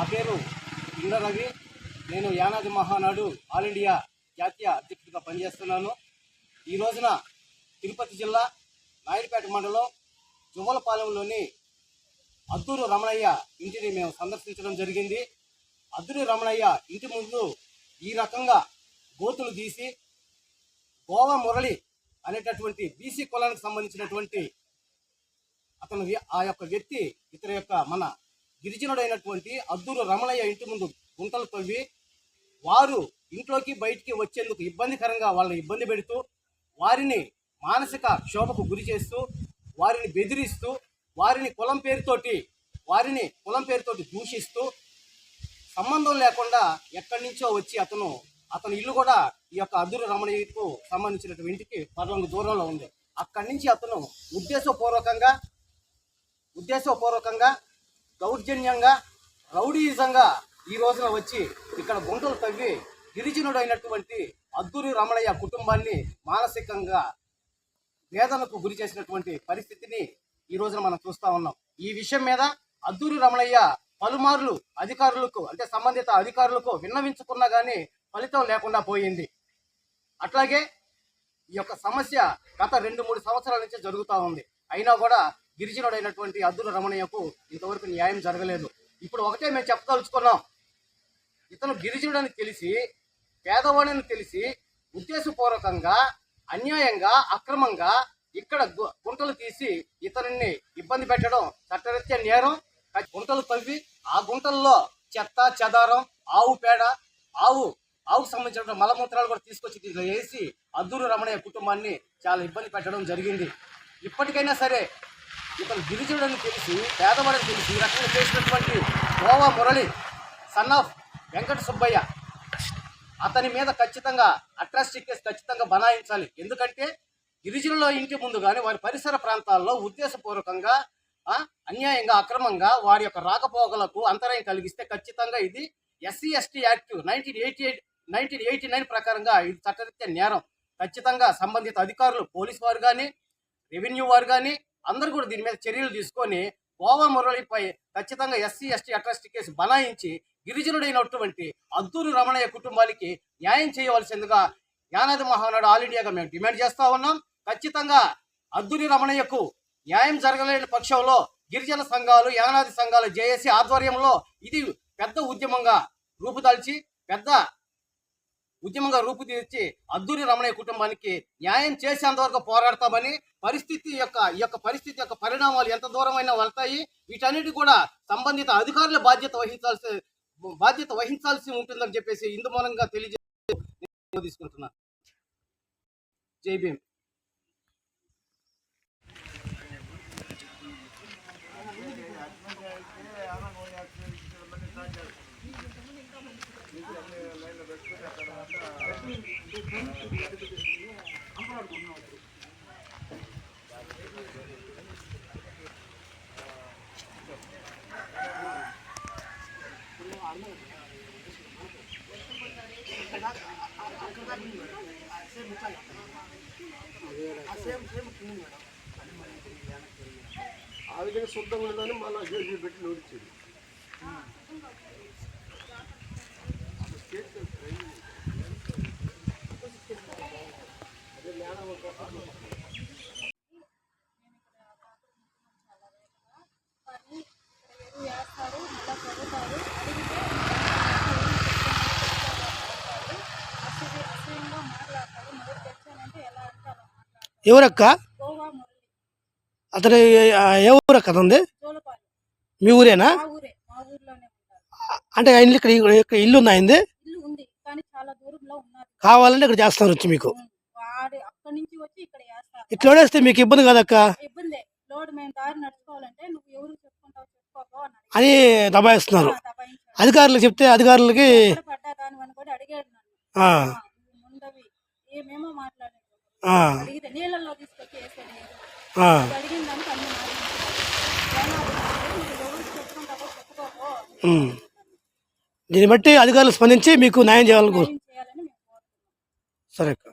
నా పేరు ఇంద్ర రవి. నేను యానాది మహానాడు ఆల్ ఇండియా జాతీయ అధ్యక్షుడిగా పనిచేస్తున్నాను. ఈ రోజున తిరుపతి జిల్లా నాయుడుపేట మండలం జువ్వలపాలెంలోని అద్దూరు రమణయ్య ఇంటిని మేము సందర్శించడం జరిగింది. అద్దూరు రమణయ్య ఇంటి ముందు ఈ రకంగా గోతులు తీసి గోవా మురళి అనేటటువంటి బీసీ కులానికి సంబంధించినటువంటి అతను ఆ యొక్క వ్యక్తి ఇతని యొక్క మన గిరిజనుడైనటువంటి అద్దూరు రమణయ్య ఇంటి ముందు గుంటలు తవ్వి వారు ఇంట్లోకి బయటికి వచ్చేందుకు ఇబ్బందికరంగా వాళ్ళని ఇబ్బంది పెడుతూ వారిని మానసిక క్షోభకు గురి చేస్తూ వారిని బెదిరిస్తూ వారిని కులం పేరుతోటి దూషిస్తూ సంబంధం లేకుండా ఎక్కడి నుంచో వచ్చి అతను ఇల్లు కూడా ఈ యొక్క అద్దూరు రమణయ్యకు సంబంధించినటువంటి ఇంటికి పర్వంగు దూరంలో ఉంది. అక్కడి నుంచి అతను ఉద్దేశపూర్వకంగా దౌర్జన్యంగా రౌడీయిజంగా ఈ రోజున వచ్చి ఇక్కడ గుంటలు తవ్వి గిరిజనుడైనటువంటి అద్దూరి రమణయ్య కుటుంబాన్ని మానసికంగా వేదనకు గురి చేసినటువంటి పరిస్థితిని ఈ రోజున మనం చూస్తా ఉన్నాం. ఈ విషయం మీద అద్దూరి రమణయ్య పలుమార్లు అధికారులకు అంటే సంబంధిత అధికారులకు విన్నవించుకున్నా కానీ ఫలితం లేకుండా పోయింది. అట్లాగే ఈ యొక్క సమస్య గత 2-3 సంవత్సరాల నుంచి జరుగుతూ ఉంది. అయినా కూడా గిరిజనుడైనటువంటి అద్దూరి రమణయ్యకు ఇంతవరకు న్యాయం జరగలేదు. ఇప్పుడు ఒకటే మేము చెప్పదలుచుకున్నాం, ఇతను గిరిజనుడని తెలిసి పేదవాడని తెలిసి ఉద్దేశపూర్వకంగా అన్యాయంగా అక్రమంగా ఇక్కడ గుంటలు తీసి ఇతరుని ఇబ్బంది పెట్టడం చట్టరీత్యా నేరం. గుంటలు తవ్వి ఆ గుంటల్లో చెత్త చెదారం ఆవు పేడ ఆవుకు సంబంధించిన మలమూత్రాలు కూడా తీసుకొచ్చి దీంట్లో వేసి అద్దూరి రమణయ్య కుటుంబాన్ని చాలా ఇబ్బంది పెట్టడం జరిగింది. ఇప్పటికైనా సరే ఇతను గిరిజనుడని తెలిసి పేదవాడని తెలిసి ఈ రకంగా చేసినటువంటి గోవా మురళి సన్ ఆఫ్ వెంకట సుబ్బయ్య అతని మీద ఖచ్చితంగా అట్రాసిటీ కేసు ఖచ్చితంగా బనాయించాలి. ఎందుకంటే గిరిజనుల ఇంటి ముందు కానీ వారి పరిసర ప్రాంతాల్లో ఉద్దేశపూర్వకంగా అన్యాయంగా అక్రమంగా వారి యొక్క రాకపోకలకు అంతరాయం కలిగిస్తే ఖచ్చితంగా ఇది SC/ST యాక్ట్ 1989 ప్రకారంగా ఇది చట్టరీత్యా నేరం. ఖచ్చితంగా సంబంధిత అధికారులు పోలీసు వారు కానీ రెవెన్యూ వారు కానీ అందరూ కూడా దీని మీద చర్యలు తీసుకొని గోవా మురళిపై ఖచ్చితంగా SC/ST అట్రాసిటీ కేసు బనాయించి గిరిజనుడైనటువంటి అద్దూరి రమణయ్య కుటుంబానికి న్యాయం చేయవలసిందిగా యానాది మహానాడు ఆల్ ఇండియాగా మేము డిమాండ్ చేస్తా ఉన్నాం. ఖచ్చితంగా అద్దూరి రమణయ్యకు న్యాయం జరగలేని పక్షంలో గిరిజన సంఘాలు యానాది సంఘాలు JSC ఆధ్వర్యంలో ఇది పెద్ద ఉద్యమంగా రూపుదిద్ది అద్దూరి రమణయ్య కుటుంబానికి న్యాయం చేసేంతవరకు పోరాడతామని ఈ యొక్క పరిస్థితి యొక్క పరిణామాలు ఎంత దూరమైనా వెళ్తాయి. వీటన్నిటి కూడా సంబంధిత అధికారుల బాధ్యత వహించాల్సి ఉంటుందని చెప్పేసి ఇందు మూలంగా తీసుకుంటున్నాను. జై భీమ్. ఆ విధంగా శుద్ధంగా ఉందని మళ్ళీ జేసీ పెట్టి నోడిచ్చేది. ఎవరక్క అతను? ఏ ఊరక్క అతనిది? మీ ఊరేనా? అంటే ఇక్కడ ఇల్లు ఉందా అయింది? కావాలంటే ఇక్కడ చేస్తాను వచ్చి మీకు ఇట్లా వేస్తే మీకు ఇబ్బంది కదక్క అని దబాయిస్తున్నారు. అధికారులకు చెప్తే అధికారులకి దీన్ని బట్టి అధికారులు స్పందించి మీకు న్యాయం చేయాలను. సరే అక్క.